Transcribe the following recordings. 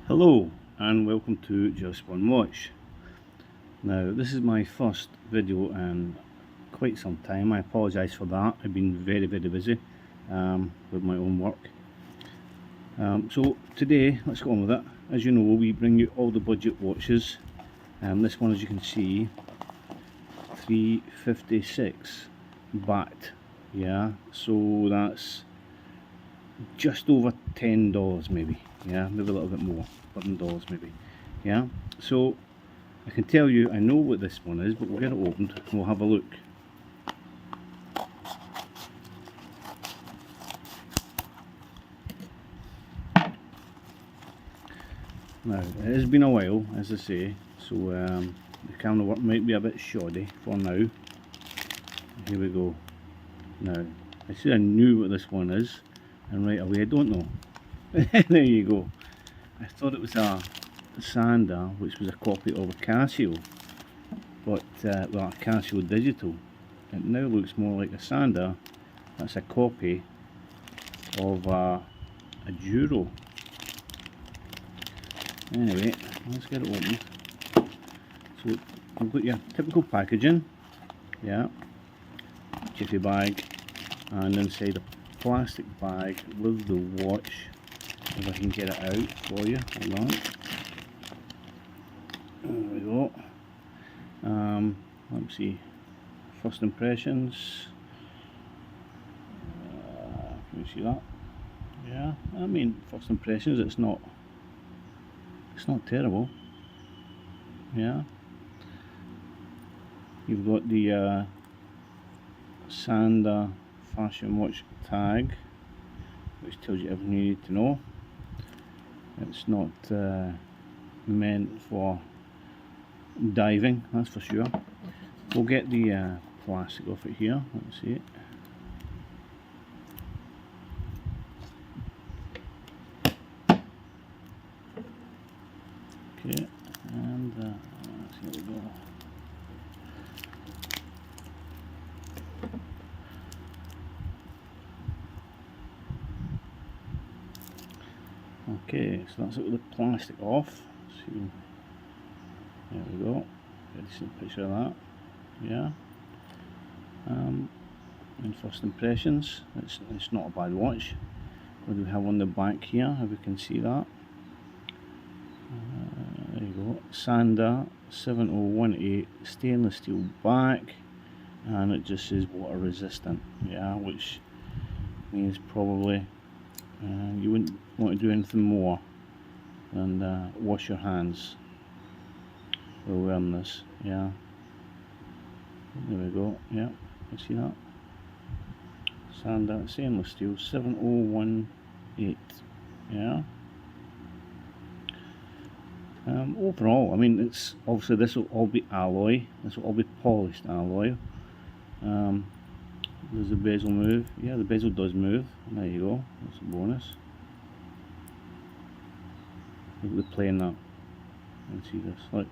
Hello and welcome to Just One Watch. Now this is my first video in quite some time. I apologise for that. I've been very busy with my own work. So today let's go on with it. As you know, we bring you all the budget watches. This one, as you can see, $356 baht. Yeah, so that's just over $10 maybe. Yeah, maybe a little bit more, $11 maybe. Yeah, so I can tell you I know what this one is, but we'll get it opened and we'll have a look. Now it has been a while, as I say, so the camera work might be a bit shoddy for now. Here we go. Now I said I knew what this one is, and right away I don't know. There you go. I thought it was a SANDA, which was a copy of a Casio, but well, a Casio digital. It now looks more like a SANDA. That's a copy of a Duro. Anyway, let's get it opened. So you've got your typical packaging, yeah, jiffy bag, and inside a plastic bag with the watch. If I can get it out for you, hold on. There we go. Let's see. First impressions. Can you see that? Yeah, I mean, first impressions. It's not terrible. Yeah. You've got the SANDA fashion watch tag, which tells you everything you need to know. It's not meant for diving, that's for sure. We'll get the plastic off it here. Let's see it. Okay, and here we go. Okay, so that's it with the plastic off. See, there we go. Get a decent picture of that. Yeah. And first impressions. It's not a bad watch. What do we have on the back here? If we can see that. There you go. SANDA 7018 stainless steel back, and it just says water resistant. Yeah, which means probably you wouldn't want to do anything more than wash your hands while wearing this. Yeah, there we go. Yeah, you see that? SANDA stainless steel 7018. Yeah. Overall, I mean, it's obviously, this will all be alloy. This will all be polished alloy. Does the bezel move? Yeah, the bezel does move. There you go. That's a bonus. Look at the plane that. Let's see this. Look.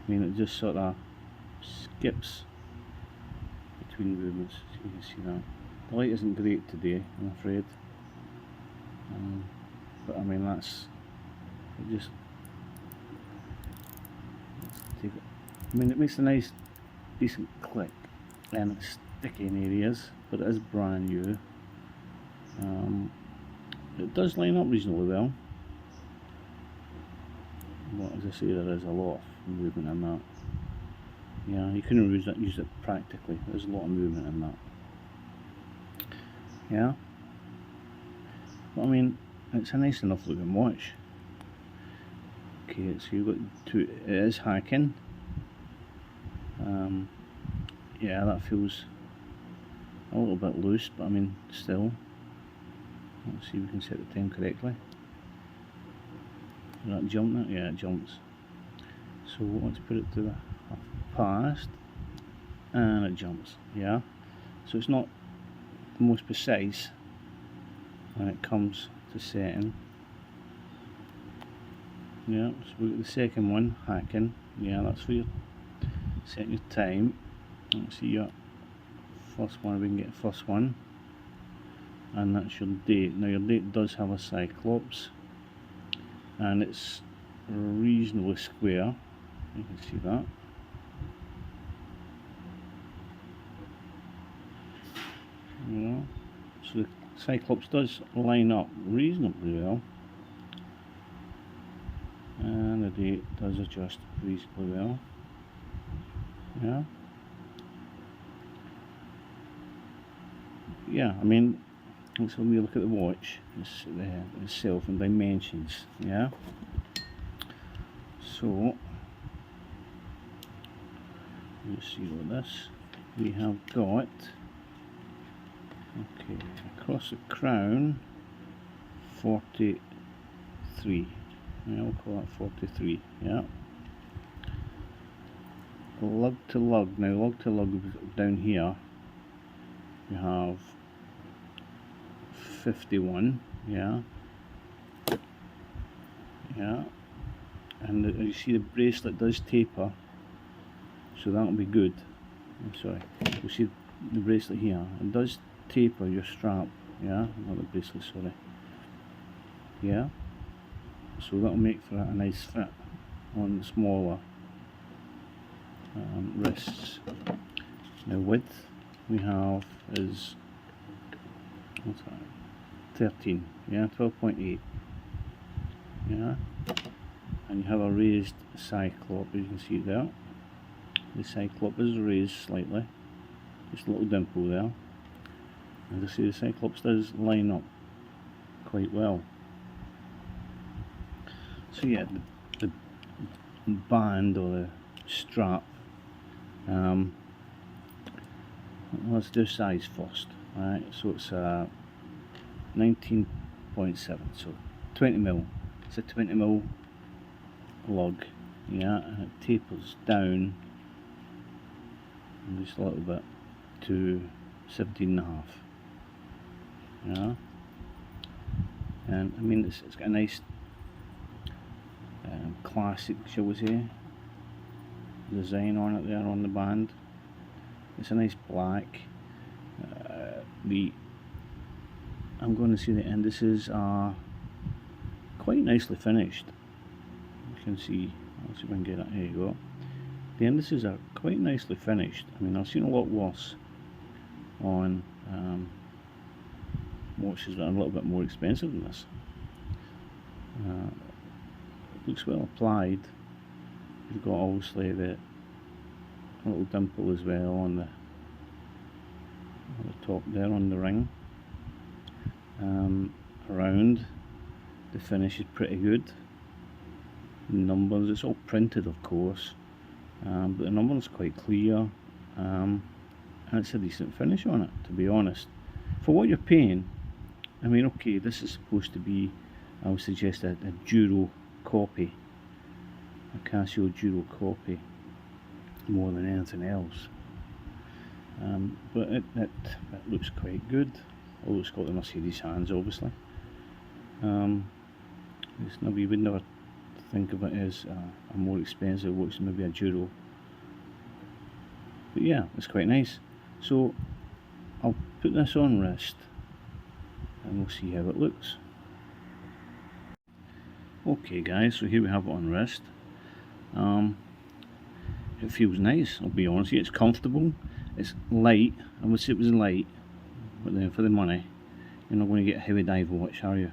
I mean, it just sort of skips between movements. So you can see that. The light isn't great today, I'm afraid. But I mean, that's it. Just take it. I mean, it makes a nice, decent click, and it's sticky in areas, but it is brand new. It does line up reasonably well, but as I say, there is a lot of movement in that. Yeah, you couldn't use it practically. There's a lot of movement in that. Yeah, but I mean, it's a nice enough looking watch. Okay, so you've got two. It is hacking. Yeah, that feels a little bit loose, but I mean, still. Let's see if we can set the time correctly. Did that jump now? Yeah, it jumps. So let's put it to the past, and it jumps. Yeah, so it's not the most precise when it comes to setting. Yeah, so we got the second one, hacking. Yeah, that's for your setting your time. Let's see your first one. We can get first one, and that's your date. Now your date does have a cyclops, and it's reasonably square. You can see that. You know, so the Cyclops does line up reasonably well, and the date does adjust reasonably well. Yeah. Yeah, I mean, let's have a look at the watch itself and dimensions. Yeah. So let's see what this we have got. Okay, across the crown, 43. Yeah, we'll call that 43. Yeah. Lug to lug. Now, lug to lug down here, you have 51. Yeah. Yeah. And you see the bracelet does taper, so that'll be good. I'm sorry. You see the bracelet here. It does taper your strap. Yeah, not the bracelet. Sorry. Yeah. So that'll make for a nice fit on the smaller wrists. Now width we have is, what's that? 13. Yeah, 12.8. Yeah. And you have a raised cyclop, as you can see there. The cyclop is raised slightly, just a little dimple there. As I say, the cyclops does line up quite well. So yeah, the band or the strap, let's do size first. Right, so it's 19.7, so 20mm. It's a 20mm lug, yeah, and it tapers down just a little bit to 17.5. Yeah, and I mean it's got a nice classic, shall we say, design on it there on the band. It's a nice black. I'm going to say the indices are quite nicely finished. You can see, let's see if I can get it. There you go. The indices are quite nicely finished. I mean, I've seen a lot worse on watches that are a little bit more expensive than this. Looks well applied. You've got obviously the little dimple as well on the top there on the ring. Around the finish is pretty good. The numbers, it's all printed of course, but the numbers quite clear, and it's a decent finish on it, to be honest. For what you're paying, I mean, okay, this is supposed to be, I would suggest a Duro Copy, a Casio Duro Copy, more than anything else. But it looks quite good, although it's got the Mercedes hands, obviously. You would never think of it as a more expensive watch than maybe a Duro. But yeah, it's quite nice. So I'll put this on wrist and we'll see how it looks. Okay guys, so here we have it on wrist. It feels nice, I'll be honest with you. It's comfortable, it's light. I would say it was light, but then for the money, you're not going to get a heavy dive watch, are you?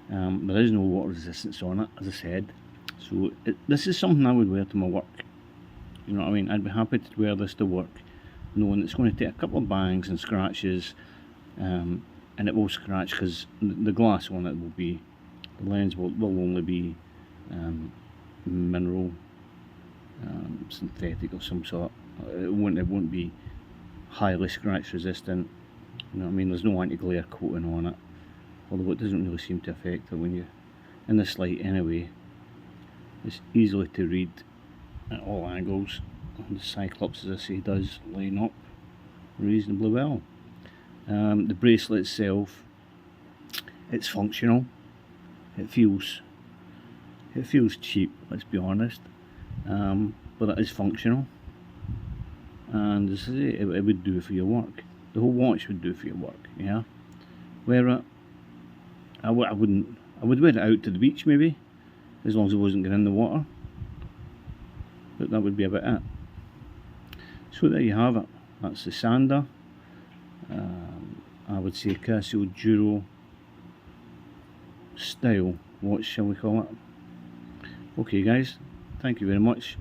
There is no water resistance on it, as I said. So this is something I would wear to my work. You know what I mean? I'd be happy to wear this to work, knowing it's going to take a couple of bangs and scratches, and it will scratch because the glass on it will be, the lens will only be mineral, synthetic of some sort. It won't be highly scratch resistant. You know what I mean? There's no anti-glare coating on it, although it doesn't really seem to affect it when you're in this light anyway. It's easily to read at all angles, and the Cyclops, as I say, does line up reasonably well. The bracelet itself, it's functional. It feels cheap, let's be honest, but it is functional, and as I say, it would do for your work. The whole watch would do for your work. Yeah, wear it. I would wear it out to the beach maybe, as long as it wasn't getting in the water. But that would be about it. So there you have it. That's the SANDA. I would say Casio Duro style watch, shall we call it. Okay guys, thank you very much.